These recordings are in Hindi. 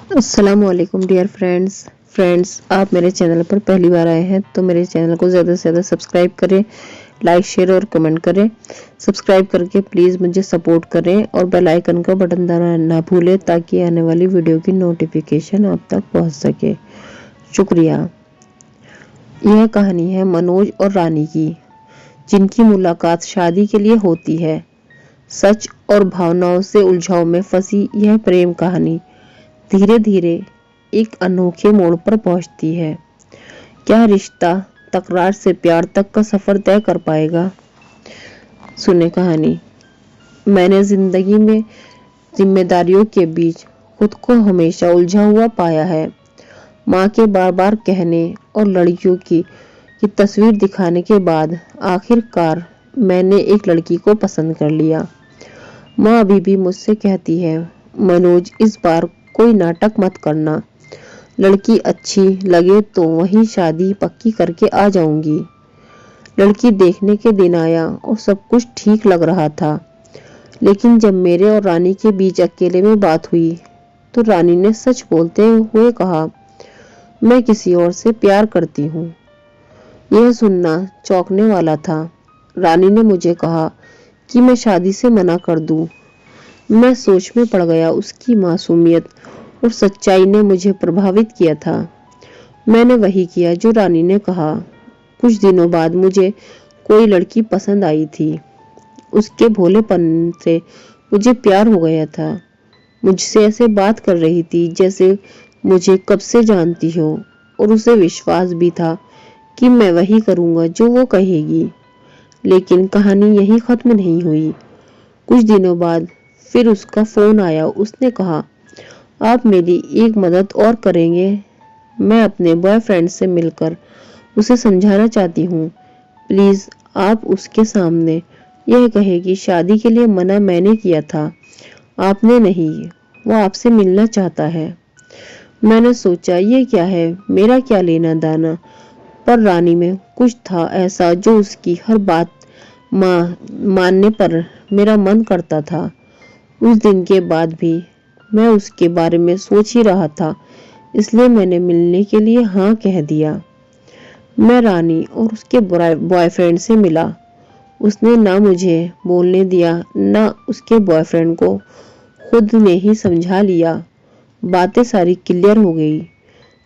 अस्सलामुअलैकुम डियर फ्रेंड्स, आप मेरे चैनल पर पहली बार आए हैं तो मेरे चैनल को ज़्यादा से ज़्यादा सब्सक्राइब करें, लाइक शेयर और कमेंट करें। सब्सक्राइब करके प्लीज़ मुझे सपोर्ट करें और बेल आइकन का बटन दबाना ना भूलें ताकि आने वाली वीडियो की नोटिफिकेशन आप तक पहुंच सके। शुक्रिया। यह कहानी है मनोज और रानी की, जिनकी मुलाकात शादी के लिए होती है। सच और भावनाओं से उलझाव में फंसी यह प्रेम कहानी धीरे धीरे एक अनोखे मोड़ पर पहुंचती है। क्या रिश्ता तकरार से प्यार तक का सफर तय कर पाएगा? सुने कहानी। मैंने जिंदगी में जिम्मेदारियों के बीच खुद को हमेशा उलझा हुआ पाया है। माँ के बार बार कहने और लड़कियों की तस्वीर दिखाने के बाद आखिरकार मैंने एक लड़की को पसंद कर लिया। माँ अभी भी मुझसे कहती है, मनोज इस बार कोई नाटक मत करना, लड़की अच्छी लगे तो वहीं शादी पक्की करके आ जाऊंगी। लड़की देखने के दिन आया और सब कुछ ठीक लग रहा था, लेकिन जब मेरे और रानी के बीच अकेले में बात हुई तो रानी ने सच बोलते हुए कहा, मैं किसी और से प्यार करती हूँ। यह सुनना चौंकने वाला था। रानी ने मुझे कहा कि मैं शादी से मना कर दूं। मैं सोच में पड़ गया। उसकी मासूमियत और सच्चाई ने मुझे प्रभावित किया था। मैंने वही किया जो रानी ने कहा। कुछ दिनों बाद मुझे कोई लड़की पसंद आई थी। उसके भोलेपन से मुझे प्यार हो गया था। मुझसे ऐसे बात कर रही थी जैसे मुझे कब से जानती हो, और उसे विश्वास भी था कि मैं वही करूंगा जो वो कहेगी। लेकिन कहानी यही खत्म नहीं हुई। कुछ दिनों बाद फिर उसका फोन आया। उसने कहा, आप मेरी एक मदद और करेंगे? मैं अपने बॉयफ्रेंड से मिलकर उसे समझाना चाहती हूँ। प्लीज आप उसके सामने यह कहे कि शादी के लिए मना मैंने किया था, आपने नहीं। वो आपसे मिलना चाहता है। मैंने सोचा ये क्या है, मेरा क्या लेना देना, पर रानी में कुछ था ऐसा जो उसकी हर बात मानने पर मेरा मन करता था। उस दिन के बाद भी मैं उसके बारे में सोच ही रहा था, इसलिए मैंने मिलने के लिए हाँ कह दिया। मैं रानी और उसके बॉयफ्रेंड से मिला। उसने ना मुझे बोलने दिया, ना उसके बॉयफ्रेंड को। खुद ने ही समझा लिया। बातें सारी क्लियर हो गई।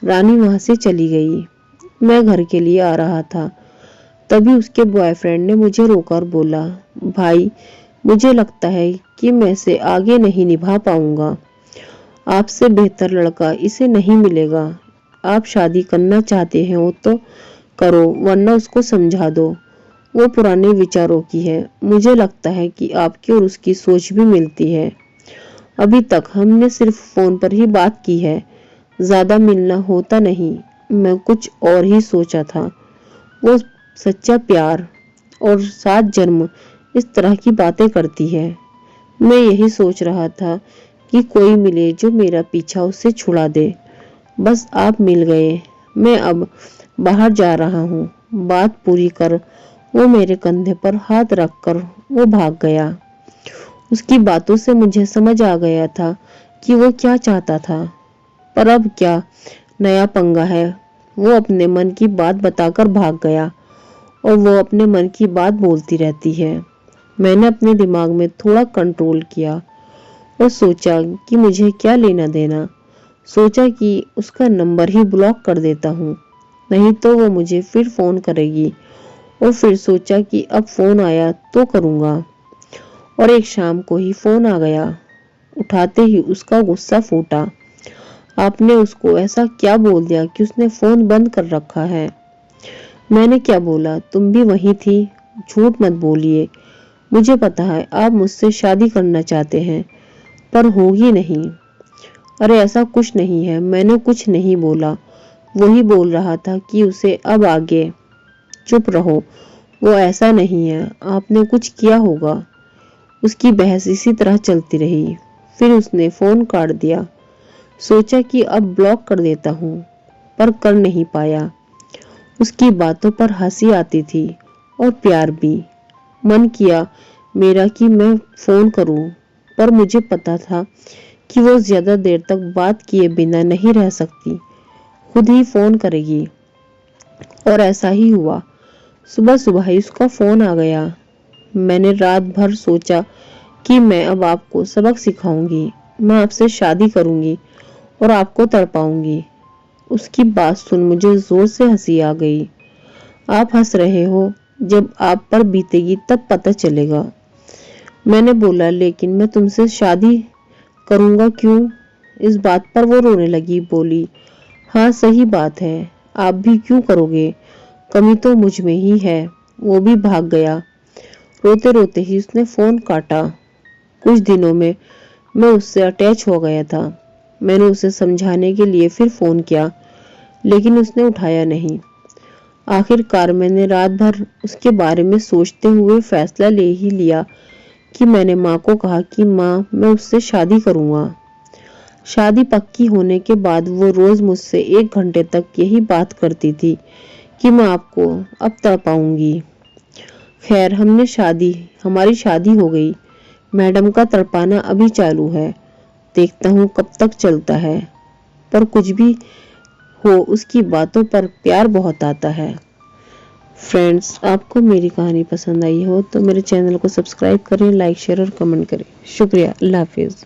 रानी वहां से चली गई। मैं घर के लिए आ रहा था, तभी उसके बॉयफ्रेंड ने मुझे रोकर बोला, भाई मुझे लगता है कि मैं इसे आगे नहीं निभा पाऊंगा। आपसे बेहतर लड़का इसे नहीं मिलेगा। आप शादी करना चाहते हैं वो तो करो, वरना उसको समझा दो। वो पुराने विचारों की है। मुझे लगता है कि आपकी और उसकी सोच भी मिलती है। अभी तक हमने सिर्फ फोन पर ही बात की है, ज्यादा मिलना होता नहीं। मैं कुछ और ही सोचा था। वो सच्चा प्यार और 7 जन्म इस तरह की बातें करती है। मैं यही सोच रहा था कि कोई मिले जो मेरा पीछा उससे छुड़ा दे। बस आप मिल गए। मैं अब बाहर जा रहा हूँ। बात पूरी कर वो मेरे कंधे पर हाथ रखकर वो भाग गया। उसकी बातों से मुझे समझ आ गया था कि वो क्या चाहता था। पर अब क्या नया पंगा है। वो अपने मन की बात बताकर भाग गया और वो अपने मन की बात बोलती रहती है। मैंने अपने दिमाग में थोड़ा कंट्रोल किया और सोचा कि मुझे क्या लेना देना। सोचा कि उसका नंबर ही ब्लॉक कर देता हूँ, नहीं तो वो मुझे फिर फोन करेगी। और फिर सोचा कि अब फोन आया तो करूँगा। और एक शाम को ही फोन आ गया। उठाते ही उसका गुस्सा फूटा। आपने उसको ऐसा क्या बोल दिया कि उसने फोन बंद कर रखा है? मैंने क्या बोला, तुम भी वही थी। झूठ मत बोलिए। मुझे पता है आप मुझसे शादी करना चाहते हैं, पर होगी नहीं। अरे ऐसा कुछ नहीं है, मैंने कुछ नहीं बोला। वही बोल रहा था कि उसे अब आगे। चुप रहो, वो ऐसा नहीं है, आपने कुछ किया होगा। उसकी बहस इसी तरह चलती रही। फिर उसने फोन काट दिया। सोचा कि अब ब्लॉक कर देता हूँ, पर कर नहीं पाया। उसकी बातों पर हंसी आती थी और प्यार भी। मन किया मेरा कि मैं फोन करूं, पर मुझे पता था कि वो ज्यादा देर तक बात किए बिना नहीं रह सकती, खुद ही फोन करेगी। और ऐसा ही हुआ। सुबह सुबह ही उसका फोन आ गया। मैंने रात भर सोचा कि मैं अब आपको सबक सिखाऊंगी, मैं आपसे शादी करूंगी और आपको तड़पाऊंगी। उसकी बात सुन मुझे जोर से हंसी आ गई। आप हंस रहे हो, जब आप पर बीतेगी तब पता चलेगा। मैंने बोला, लेकिन मैं तुमसे शादी करूंगा क्यों? इस बात पर वो रोने लगी, बोली, हाँ सही बात है, आप भी क्यों करोगे, कमी तो मुझ में ही है। वो भी भाग गया। रोते रोते ही उसने फोन काटा। कुछ दिनों में मैं उससे अटैच हो गया था। मैंने उसे समझाने के लिए फिर फोन किया, लेकिन उसने उठाया नहीं। आखिरकार मैंने रात भर उसके बारे में सोचते हुए फैसला ले ही लिया कि मैंने माँ को कहा कि माँ, मैं उससे शादी करूंगा। शादी पक्की होने के बाद वो रोज मुझसे 1 घंटे तक यही बात करती थी कि मैं आपको अब तड़पाऊंगी। खैर हमारी शादी हो गई। मैडम का तड़पाना अभी चालू है, देखता हूँ कब तक चलता है। पर कुछ भी हो, उसकी बातों पर प्यार बहुत आता है। फ्रेंड्स, आपको मेरी कहानी पसंद आई हो तो मेरे चैनल को सब्सक्राइब करें, लाइक शेयर और कमेंट करें। शुक्रिया। अल्लाह हाफिज।